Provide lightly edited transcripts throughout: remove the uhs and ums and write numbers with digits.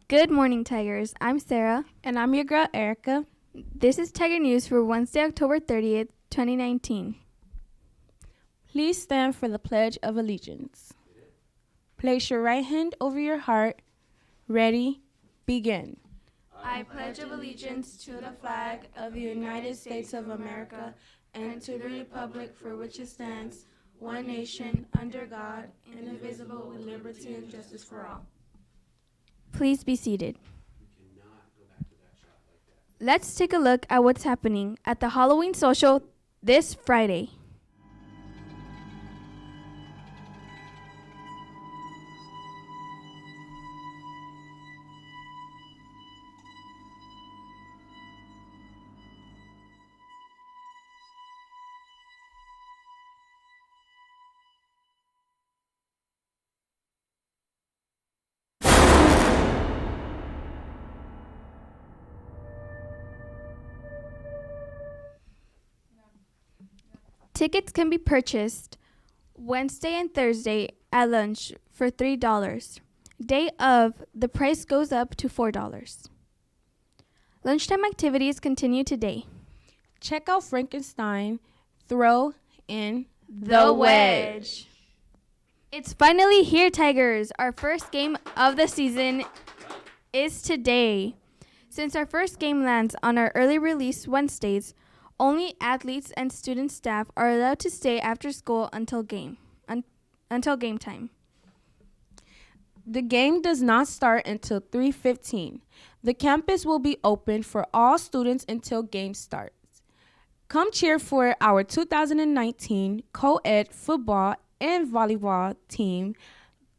Good morning, Tigers. I'm Sarah. And I'm your girl, Erica. This is Tiger News for Wednesday, October 30th, 2019. Please stand for the Pledge of Allegiance. Place your right hand over your heart. Ready, begin. I pledge allegiance to the flag of the United States of America and to the republic for which it stands, one nation, under God, indivisible, with liberty and justice for all. Please be seated. Let's take a look at what's happening at the Halloween social this Friday. Tickets can be purchased Wednesday and Thursday at lunch for $3. Day of, the price goes up to $4. Lunchtime activities continue today. Check out Frankenstein, throw in The wedge. It's finally here, Tigers. Our first game of the season is today. Since our first game lands on our early release Wednesdays, only athletes and student staff are allowed to stay after school until game time. The game does not start until 3:15. The campus will be open for all students until game starts. Come cheer for our 2019 co-ed football and volleyball team.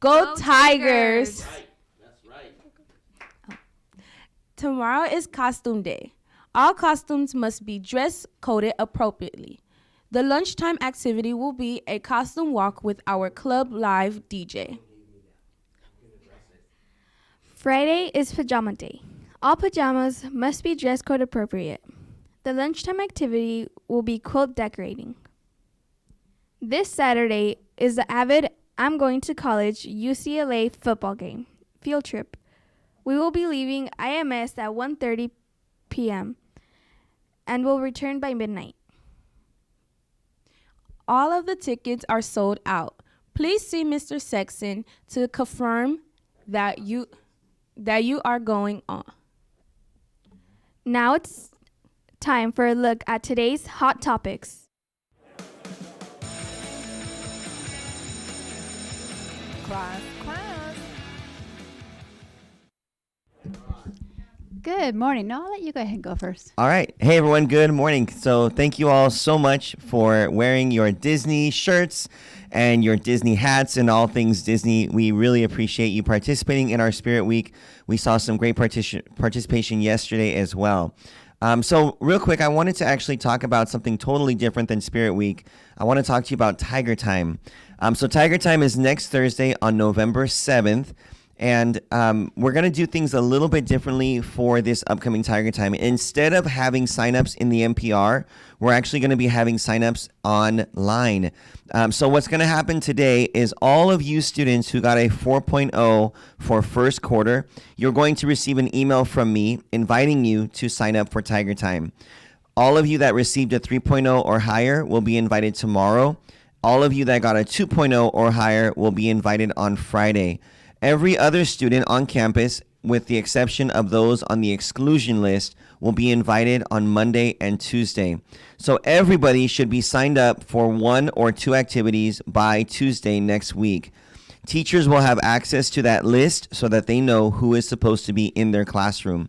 Go Tigers! That's right. Tomorrow is costume day. All costumes must be dress coded appropriately. The lunchtime activity will be a costume walk with our club live DJ. Friday is pajama day. All pajamas must be dress code appropriate. The lunchtime activity will be quilt decorating. This Saturday is the Avid I'm Going to College UCLA football game field trip. We will be leaving IMS at 1:30 p.m. and will return by midnight. All of the tickets are sold out. Please see Mr. Sexton to confirm that you are going on. Now it's time for a look at today's hot topics. Class. Good morning. No, I'll let you go ahead and go first. All right. Hey, everyone. Good morning. So thank you all so much for wearing your Disney shirts and your Disney hats and all things Disney. We really appreciate you participating in our Spirit Week. We saw some great participation yesterday as well. So real quick, I wanted to actually talk about something totally different than Spirit Week. I want to talk to you about Tiger Time. So Tiger Time is next Thursday on November 7th. And we're going to do things a little bit differently for this upcoming Tiger Time. Instead of having signups in the NPR, we're actually going to be having signups online. So what's going to happen today is all of you students who got a 4.0 for first quarter, you're going to receive an email from me inviting you to sign up for Tiger Time. All of you that received a 3.0 or higher will be invited tomorrow. All of you that got a 2.0 or higher will be invited on Friday. Every other student on campus, with the exception of those on the exclusion list, will be invited on Monday and Tuesday. So everybody should be signed up for one or two activities by Tuesday next week. Teachers will have access to that list so that they know who is supposed to be in their classroom.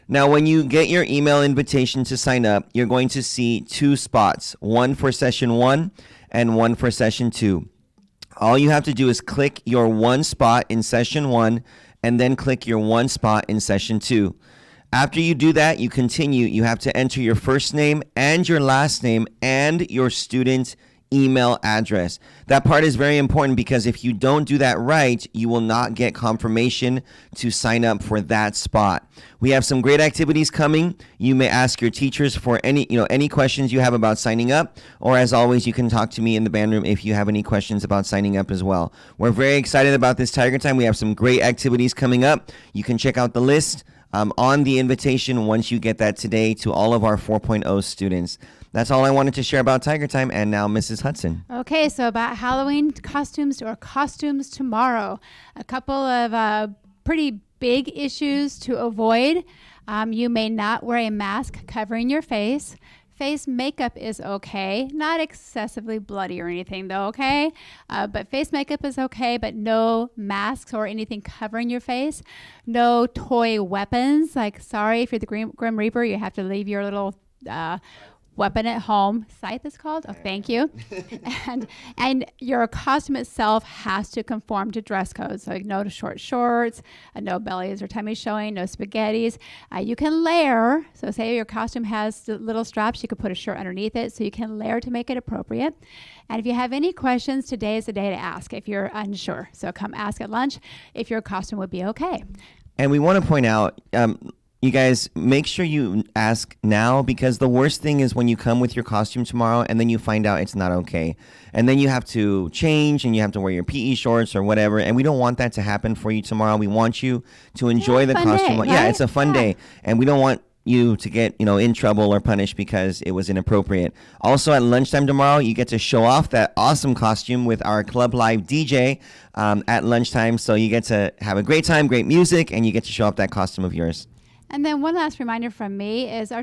Now, when you get your email invitation to sign up, you're going to see two spots, one for session 1 and one for session 2. All you have to do is click your one spot in session 1 and then click your one spot in session 2. After you do that, you continue. You have to enter your first name and your last name and your student email address. That part is very important because if you don't do that right, you will not get confirmation to sign up for that spot. We have some great activities coming. You may ask your teachers for any questions you have about signing up, or as always, you can talk to me in the band room if you have any questions about signing up as well. We're very excited about this Tiger Time. We have some great activities coming up. You can check out the list on the invitation once you get that today to all of our 4.0 students. That's all I wanted to share about Tiger Time. And now Mrs. Hudson. Okay, so about Halloween costumes or costumes tomorrow. A couple of pretty big issues to avoid. You may not wear a mask covering your face. Face makeup is okay. Not excessively bloody or anything though, okay? But face makeup is okay, but no masks or anything covering your face. No toy weapons. Like, sorry, if you're the Grim Reaper, you have to leave your little weapon at home. Scythe is called? Oh, thank you. and your costume itself has to conform to dress codes. So no short shorts, no bellies or tummies showing, no spaghettis. You can layer. So say your costume has little straps, you could put a shirt underneath it. So you can layer to make it appropriate. And if you have any questions, today is the day to ask if you're unsure. So come ask at lunch if your costume would be okay. And we want to point out, you guys, make sure you ask now, because the worst thing is when you come with your costume tomorrow and then you find out it's not okay. And then you have to change and you have to wear your PE shorts or whatever. And we don't want that to happen for you tomorrow. We want you to enjoy the costume. Day, right? Yeah, it's a fun day. And we don't want you to get in trouble or punished because it was inappropriate. Also at lunchtime tomorrow, you get to show off that awesome costume with our Club Live DJ at lunchtime. So you get to have a great time, great music, and you get to show off that costume of yours. And then one last reminder from me is our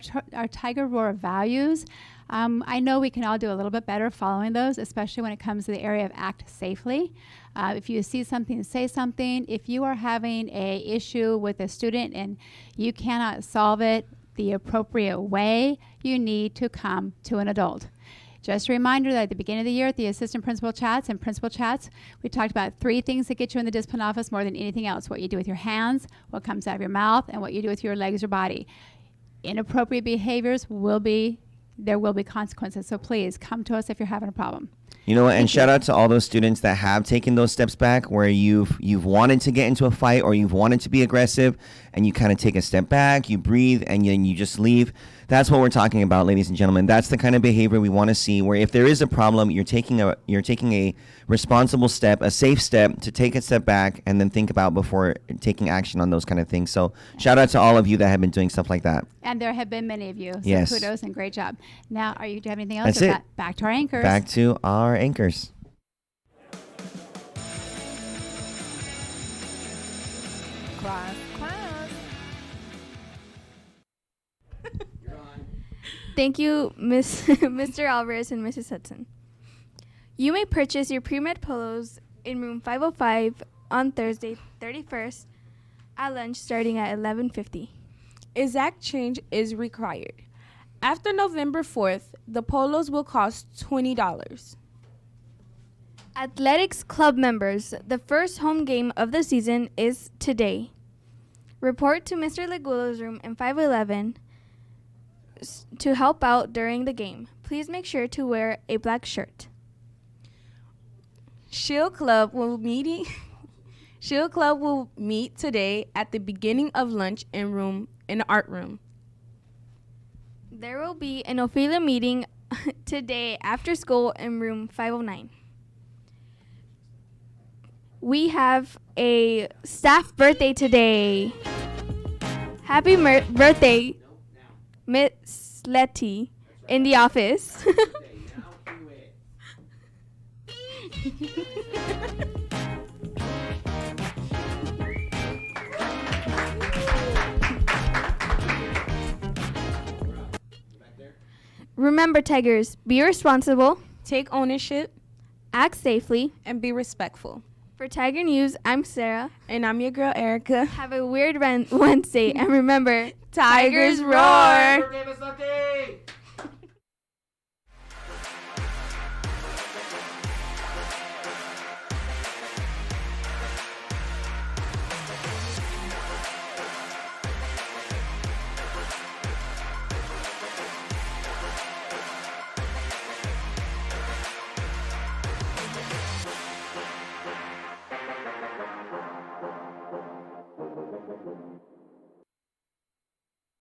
Tiger Roar values. I know we can all do a little bit better following those, especially when it comes to the area of act safely. If you see something, say something. If you are having a issue with a student and you cannot solve it the appropriate way, you need to come to an adult. Just a reminder that at the beginning of the year at the assistant principal chats and principal chats, we talked about 3 things that get you in the discipline office more than anything else: what you do with your hands, what comes out of your mouth, and what you do with your legs or body. Inappropriate behaviors there will be consequences. So please come to us if you're having a problem. You know what? And shout out to all those students that have taken those steps back where you've wanted to get into a fight or you've wanted to be aggressive, and you kind of take a step back, you breathe, and then you just leave. That's what we're talking about, ladies and gentlemen. That's the kind of behavior we want to see, where if there is a problem, you're taking a responsible step, a safe step to take a step back and then think about before taking action on those kind of things. So shout out to all of you that have been doing stuff like that. And there have been many of you. So yes. Kudos and great job. Now, do you have anything else? That's it. Back to our anchors. Back to our anchors. Class. Thank you, Mr. Alvarez and Mrs. Hudson. You may purchase your pre-med polos in room 505 on Thursday, 31st at lunch starting at 11:50. Exact change is required. After November 4th, the polos will cost $20. Athletics club members, the first home game of the season is today. Report to Mr. Legulo's room in 511 to help out during the game. Please make sure to wear a black shirt. Shield Club will meet today at the beginning of lunch in the art room. There will be an Ophelia meeting today after school in room 509. We have a staff birthday today. Happy birthday, Miss Letty, in the office. Remember, Tigers, be responsible, Take ownership act safely. and be respectful. For Tiger News, I'm Sarah. And I'm your girl, Erica. Have a weird Wednesday, and remember, Tigers roar! Birthday, Miss Letty!